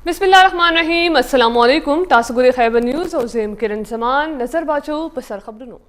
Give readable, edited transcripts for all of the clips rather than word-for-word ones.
बिस्मिल्लाहिर्रहमानिर्रहीम अस्सलाम वालेकुम तासुगुर खैबर न्यूज़ और ज़ेम किरण ज़मान नजर बाचो पसर खबरनो।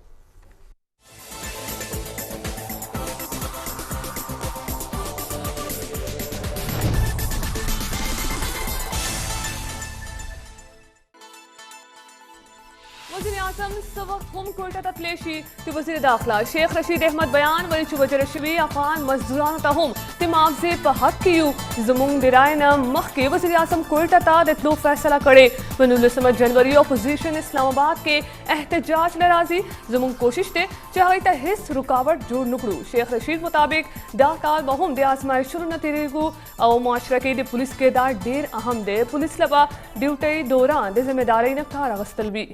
वज़ीर-ए-आज़म सवक्त हम कोयटा ततलेशी ते वज़ीर दाखिला शेख रशीद अहमद बयान वली चुवजर शवी अफान मजदूरान तहुम ते मुआवजे पर हक कियू ज़मुंग दिरायना मख के वज़ीर-ए-आज़म कोयटा ता दितलो फैसला करे वनुलसम जनवरी अपोजिशन इस्लामाबाद के एहतजाज लराजी ज़मुंग कोशिश ते चाहे ता हिस रुकावट जोड़ नुकड़ू शेख रशीद मुताबिक दा काल बहुम दे आजमाइश शुरू न तेरेगू और मुआशरा के दे पुलिस किरदार ढेर अहम दे पुलिस लबा ड्यूटी दौरान दे जिम्मेदारी न कार अगस्तल भी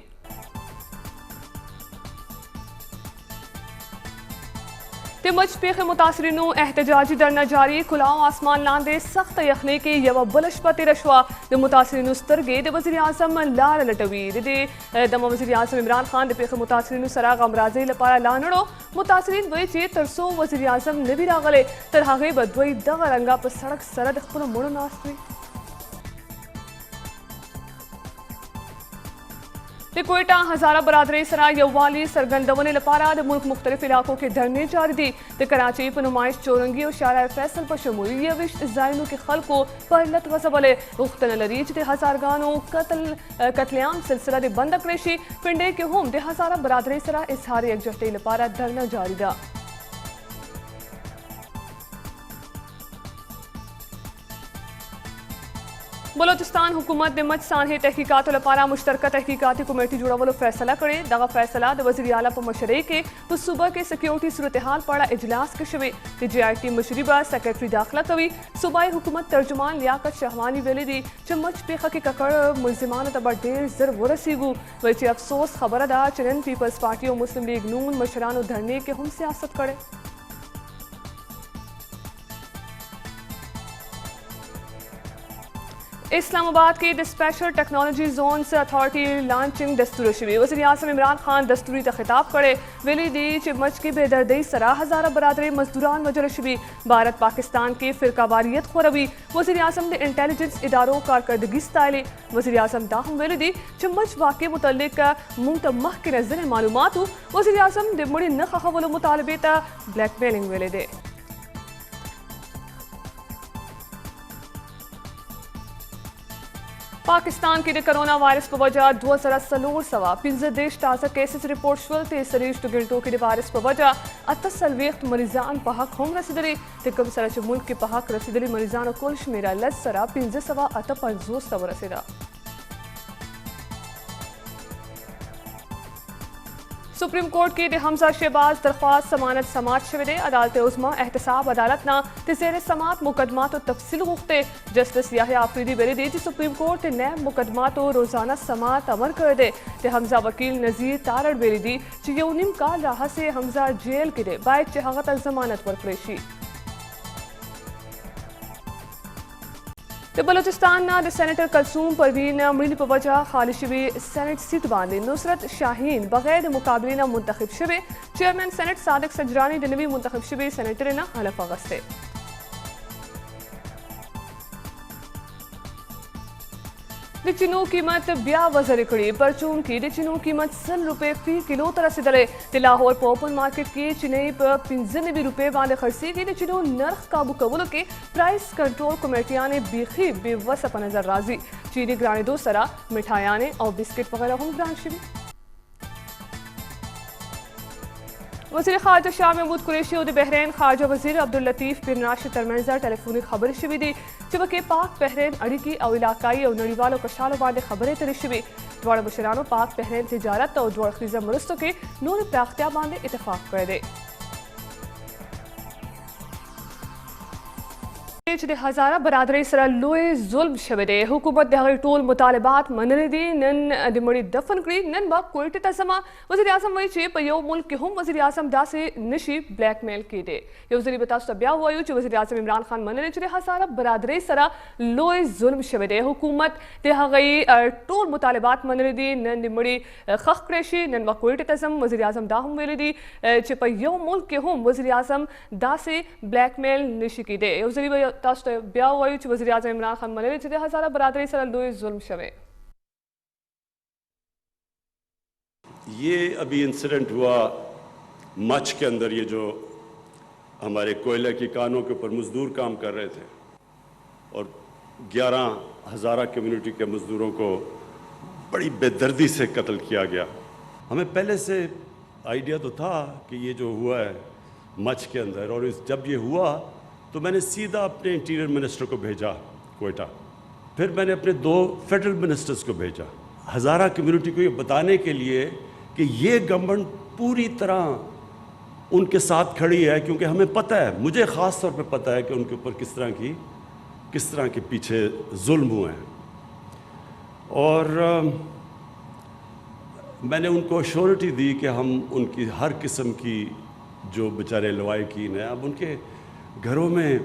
तिमच पेख मुतासरीनों एहतजाजी धरना जारी खुलाओ आसमान लांदे सख्त यखने के यवा बलश पते रशवा दे मुतासरीनों स्तरगे दे वज़ीर आज़म लाल लटवी दे दमा वज़ीर आज़म इमरान खान दे पेख मुतासरीनों सरा गमराजे लपारा लानड़ो मुतासरीन वही चे तरसो वज़ीर आज़म नबी रागले तरहागे बदवई दगा रंगा पर सड़क सरद खुनो मुड़ो नास्त्री कोयटा हजारा बरादरी सरा यवाली सरगंदवने लपारा मुल्क मुख्तलिफ इलाकों के धरने जारी दी तो कराची पर नुमाइश चौरंगी और शारा फैसल पर शमूलियत जायनों के खल को परलत गजबले उख्तन लरीच दे हजारगानों कतलेआम सिलसिला दे बंदक रेशी पिंडे के होम दे हजारा बरादरी सरा इजहार यकजहती लपारा धरना जारी दा बलोचिस्तान हुकूमत ने मच सानहे तहकीकात लपारा मुश्तरका तहकीकाती कमेटी जुड़ा वालो फैसला करे दगा फैसला वज़ीर आला पर मशरे के तो सुबह के सिक्योरिटी सूरत हाल पड़ा इजलास के शवे JIT मशरीबा सेक्रेटरी दाखिला कवी सूबाई हुकूमत तर्जुमान लियाकत शहवानी वेले दी चम्मच पेखा के ककड़ मुलजिमान तबा ढेर जर वरसीगू वैसे अफसोस खबर अदा चलन पीपल्स पार्टी और मुस्लिम लीग नून मशरान धरने के हम सियासत करे इस्लामाबाद के स्पेशल टेक्नोलॉजी जोन से अथॉरिटी लॉन्चिंग दस्तूर शवी वज़ीर आज़म इमरान खान दस्तूरी खिताब करे वेली दी चिमच की बेदर्दी सरा हजारा बरादरी मजदूरान मजर शवी भारत पाकिस्तान के फिरकावारियत खुरबी वज़ीर आज़म ने इंटेलिजेंस इदारों कारकर्दगी स्ताइले वज़ीर आज़म दाहम वेली दी चिमच वाक़े मुतल्लिक मुंतमह के नजर मालूमात वज़ीर आज़म दे मुड़ी न खवलो मुतालबे ता ब्लैकमेलिंग वेले दे पाकिस्तान के कोरोना वायरस पर वजह 2015 देश ताज़ा केसेस रिपोर्ट शुल्ते सरीश तो गिल्टो के वायरस पर वजह अतसलवेख्त मरीजान पहक हम रसीदरी तिकम सरच मुल्क के पहक रसीदरी मरीजान कुल शमेरा लज सरा 1550 तब रसीदा सुप्रीम कोर्ट की हमजा शहबाज दरख्वास्त जमानत समात शविदे अदालत उज़्मा एहतसाब अदालत ना तेरे समात मुकदमा तो तफसील गुफ्ते जस्टिस याहिया आफरीदी बेरी दी सुप्रीम कोर्ट नैब मुकदमा तो रोजाना समात अमर कर दे ते हमजा वकील नजीर तारड़ बेरी दी यौनिम काल राह से हमजा जेल के दे बायत चहागत जमानत पर प्रेशी बलोचिस्तान ना सेनेटर कलसूम परवीन मिल पर वजह खालिशवी सेनेट सीट बांधे नुसरत शाहीन बगैर मुकाबले ना मुंतखब शबे चेयरमैन सेनेट सादिक सजरानी दिनवी मुंतखब शबे सेनेटर ना हलफ अगस्ते डिचिनो कीमत ब्या वजर कड़ी परचून की डिचिनो कीमत 100 रुपए फी किलो तरह से दले लाहौर ओपन मार्केट की चिनई पर 95 रुपए वाले खर्ची की डिचिनो नर्ख काबू कबूल के प्राइस कंट्रोल कमेटियां ने बेखी बेवस पर नजर राजी चीनी ग्राने दो सरा मिठाइयाने और बिस्किट वगैरह हम ग्रान शिवी वज़ीर ख़ारजा शाह महमूद कुरैशी और बहरीन ख़ारजा वज़ीर अब्दुल लतीफ़ बिन राशिद तरमंज़र टेलीफोनी खबर शिवी दी जबकि पाक बहरीन अड़की और इलाकाई और नड़ीवालों कशालों बांधे खबरें तरी शिवी द्वारा मुशरानो पाक बहरीन तिजारत और द्वारा खीज़ा मरुस्तों के नूर प्राख्तिया बांधे इतफाक़ कर दे हजारा बरादरी सरा लोए जुल्म शबदे हुकूमत दे टोल मुतालबात मनने दी नन दिमड़ी दफन करी नन बा कोयटे तसमा वज़ीर आज़म वही चे पयो मुल्क के हम वज़ीर आज़म दा से नशी ब्लैकमेल की दे ये वज़ीर बता सब्या हुआ यो चे वज़ीर आज़म इमरान खान मनने चे हजारा बरादरी सरा लोए जुल्म शबदे हुकूमत दे गई टोल मुतालबात मनने दी नन दिमड़ी खख क्रेशी नन बा कोयटे तसम वज़ीर आज़म दा हम वेले दी चे पयो मुल्क के हम वज़ीर आज़म दा से ब्लैकमेल नशी की दे वज़ीर تاسو ته بیا وایو چې وزیر اعظم عمران خان منلی چې د هزاره برادرۍ سره لوی ظلم شوی. یہ ابھی انسیڈنٹ ہوا مچھ کے اندر، یہ جو ہمارے کوئلہ کی کانوں کے اوپر مزدور کام کر رہے تھے اور 11 ہزارہ کمیونٹی کے مزدوروں کو بڑی بے دردی سے قتل کیا گیا. ہمیں پہلے سے آئیڈیا تو تھا کہ یہ جو ہوا ہے مچھ کے اندر، اور جب یہ ہوا تو میں نے سیدھا اپنے انٹیریئر منسٹر کو بھیجا کوئٹہ، پھر میں نے اپنے 2 فیڈرل منسٹرز کو بھیجا ہزارہ کمیونٹی کو یہ بتانے کے لیے کہ یہ گورنمنٹ پوری طرح ان کے ساتھ کھڑی ہے، کیونکہ ہمیں پتہ ہے، مجھے خاص طور پہ پتہ ہے کہ ان کے اوپر کس طرح کے پیچھے ظلم ہوئے ہیں. اور میں نے ان کو ایشورٹی دی کہ ہم ان کی ہر قسم کی جو بیچارے لوائقین ہیں، اب ان کے گھروں میں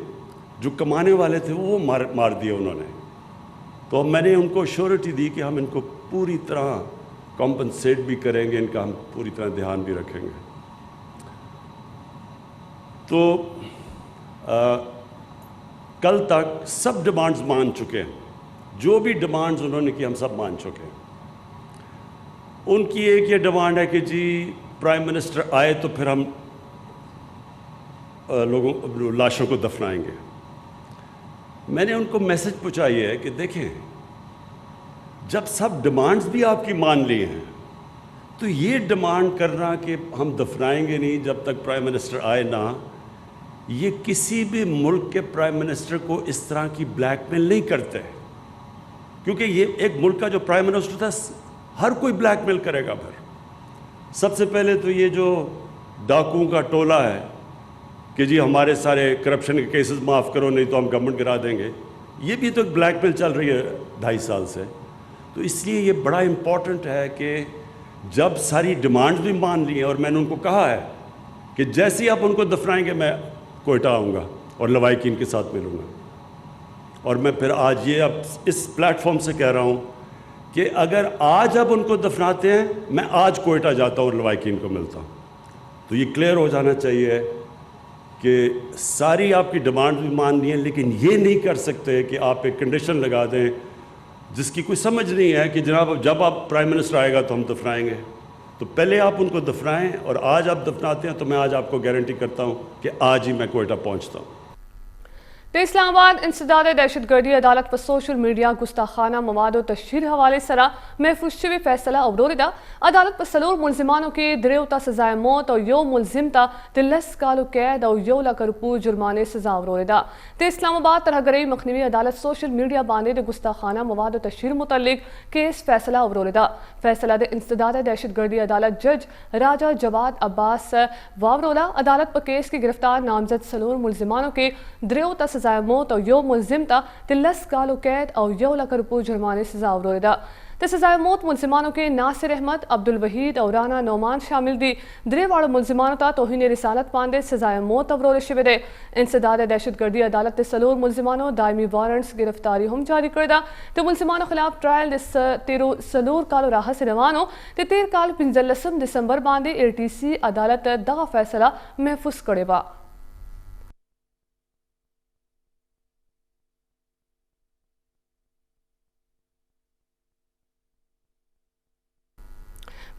جو کمانے والے تھے وہ مار دیے انہوں نے، تو میں نے ان کو ایشورٹی دی کہ ہم ان کو پوری طرح کمپنسیٹ بھی کریں گے، ان کا ہم پوری طرح دھیان بھی رکھیں گے. تو کل تک سب ڈیمانڈز مان چکے ہیں، جو بھی ڈیمانڈز انہوں نے کی ہم سب مان چکے ہیں. ان کی ایک یہ ڈیمانڈ ہے کہ جی پرائم منسٹر آئے تو پھر ہم لاشوں کو دفنائیں گے. میں نے ان کو میسج پہنچائی ہے کہ دیکھیں، جب سب ڈیمانڈز بھی آپ کی مان لی ہیں تو یہ ڈیمانڈ کرنا کہ ہم دفنائیں گے نہیں جب تک پرائم منسٹر آئے نہ، یہ کسی بھی ملک کے پرائم منسٹر کو اس طرح کی بلیک میل نہیں کرتے، کیونکہ یہ ایک ملک کا جو پرائم منسٹر تھا ہر کوئی بلیک میل کرے گا. پھر سب سے پہلے تو یہ جو ڈاکوؤں کا ٹولہ ہے کہ جی ہمارے سارے کرپشن کے کیسز معاف کرو نہیں تو ہم گورنمنٹ گرا دیں گے، یہ بھی تو ایک بلیک میل چل رہی ہے 2.5 سال سے. تو اس لیے یہ بڑا امپورٹنٹ ہے کہ جب ساری ڈیمانڈز بھی مان لی ہیں، اور میں نے ان کو کہا ہے کہ جیسے ہی آپ ان کو دفنائیں گے میں کوئٹہ آؤں گا اور لوائقین کے ساتھ ملوں گا. اور میں پھر آج یہ اب اس پلیٹ فارم سے کہہ رہا ہوں کہ اگر آج اب ان کو دفناتے ہیں میں آج کوئٹہ جاتا ہوں اور لوائقین کو ملتا ہوں. تو یہ کلیئر ہو جانا چاہیے کہ ساری آپ کی ڈیمانڈ بھی مان لی ہیں، لیکن یہ نہیں کر سکتے کہ آپ ایک کنڈیشن لگا دیں جس کی کوئی سمجھ نہیں ہے کہ جناب جب آپ پرائم منسٹر آئے گا تو ہم دفنائیں گے. تو پہلے آپ ان کو دفنائیں، اور آج آپ دفناتے ہیں تو میں آج آپ کو گارنٹی کرتا ہوں کہ آج ہی میں کوئٹہ پہنچتا ہوں. اسلام آباد انسداد دہشت گردی عدالت پر سوشل میڈیا گستاخانہ مواد و تشہیر حوالے سرا محفوظ شوی فیصلہ اوروریدا. عدالت پر سلور ملزمانوں کے دریو تا سزائے موت اور یو ملزم تا 10 کالو قید اور یو لاکھ روپے جرمانے سزا اوروریدا. اسلام آباد ترہگرئی مخنوی عدالت سوشل میڈیا باندے دے گستاخانہ مواد و تشہیر متعلق کیس فیصلہ اوروریدا. فیصلہ دے انسداد دہشت گردی عدالت جج راجہ جواد عباس واورولا عدالت پر کیس کی گرفتار نامزد سلور ملزمانوں کے دریو تا سزائے موت اور یو ملزم تا 10 کالو قید اور یو لاکھ روپے جرمانے سزا اوروریدا. سزائے موت ملزمانوں کے ناصر احمد، عبدالوحید اور رانا نعمان شامل دی. درے واڑ ملزمانوں تا توہین رسالت پاندے سزائے موت اورورے شوے دے. انسداد دہشت گردی عدالت تے سلور ملزمانوں دائمی وارنٹس گرفتاری ہم جاری کردہ. تے ملزمانوں خلاف ٹرائل تیرو سلور کالو راہ سے روانو تے 13 کال 15 دسمبر باندے ATC عدالت دا فیصلہ محفوظ کڑے با.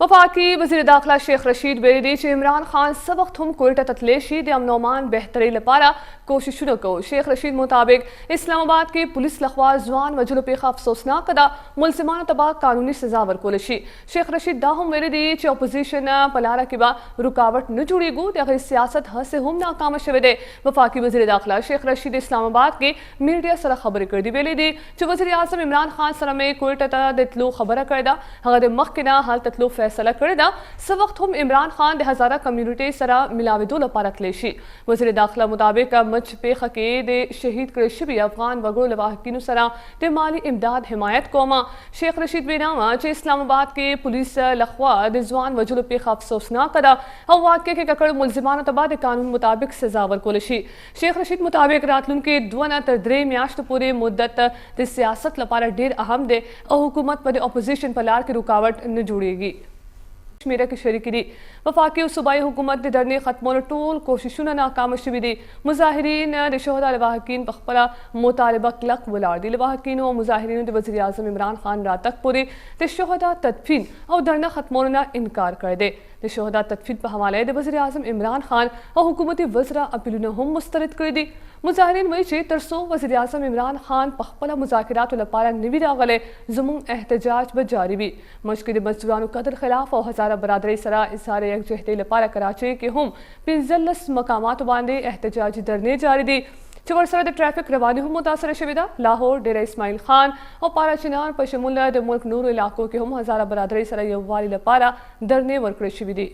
وفاقی وزیر داخلہ شیخ رشید بیری دی عمران خان سب وقت ہم کوئٹہ تتلیشی دے امن و امان بہتری لپارا کوشش کو. شیخ رشید مطابق اسلام آباد کی پولیس لخوا زوان و جلو پیخ افسوسناک دا ملزمان تبا قانونی سزا ورکولشی. شیخ رشید دا ہم بیری دی اپوزیشن پلارا کی با رکاوٹ نہ جڑی گو دے سیاست ہر سے ہم ناکام شوے دے. وفاقی وزیر داخلہ شیخ رشید اسلام آباد کی میڈیا سر خبر کردی بیلی دی وزیر اعظم عمران خان سر میں کوئٹہ تا دتلو خبر کردہ ہغه مخکنا حال تتلو فیصلہ کردہ سب وقت ہم عمران خان دے ہزارہ کمیونٹی سرا ملاویدو لپارا کلیشی. وزیر داخلہ مطابق مچ پیخ کے دے شہید کرشبی افغان وگو لواحقینو سرا دے مالی امداد حمایت کوما. شیخ رشید بیناما چے اسلام آباد کے پولیس لخوا دے زوان وجلو پیخ افسوسناک دا ہو واقع کے ککڑ ملزمان تبا دے قانون مطابق سزا ورکولشی. شیخ رشید مطابق راتلن کے 2 تر 3 میاشت پوری مدت دے سیاست لپارا دیر اہم دے اور حکومت پر اپوزیشن پلار کی رکاوٹ نہ جوڑے گی. شمیره کې شریک دي وفاقي او صوبایي حکومت د درنې ختمولو ټول کوششونه ناکامه شوي دي مظاهرین د شهدا لواحقین په خپله مطالبه کلک ولاړ دي لواحقینو او مظاهرینو د وزیر اعظم عمران خان راتګ پورې د شهدا تدفین او درنه ختمولو نه انکار کړی دی د شهدا تدفین په حواله د وزیر اعظم عمران خان او حکومتي وزرا اپیلونه هم مسترد کړي دي مظاهرین وایي چې تر څو وزیر اعظم عمران خان په خپله مذاکراتو لپاره نه وي راغلی زموږ احتجاج به جاري وي موږ کې د مزدورانو قدر خلاف او هزاره برادرۍ سره اظهار یکجهتۍ لپاره کراچۍ کې هم 15 مقاماتو باندې احتجاجي درنې جاري دي چې ورسره د ټرافیک رواني هم متاثره شوې ده لاهور ډیره اسماعیل خان او پاراچنار په شمول د ملک نورو علاقو کې هم هزاره برادرۍ سره یووالي لپاره درنې ورکړې شوې دي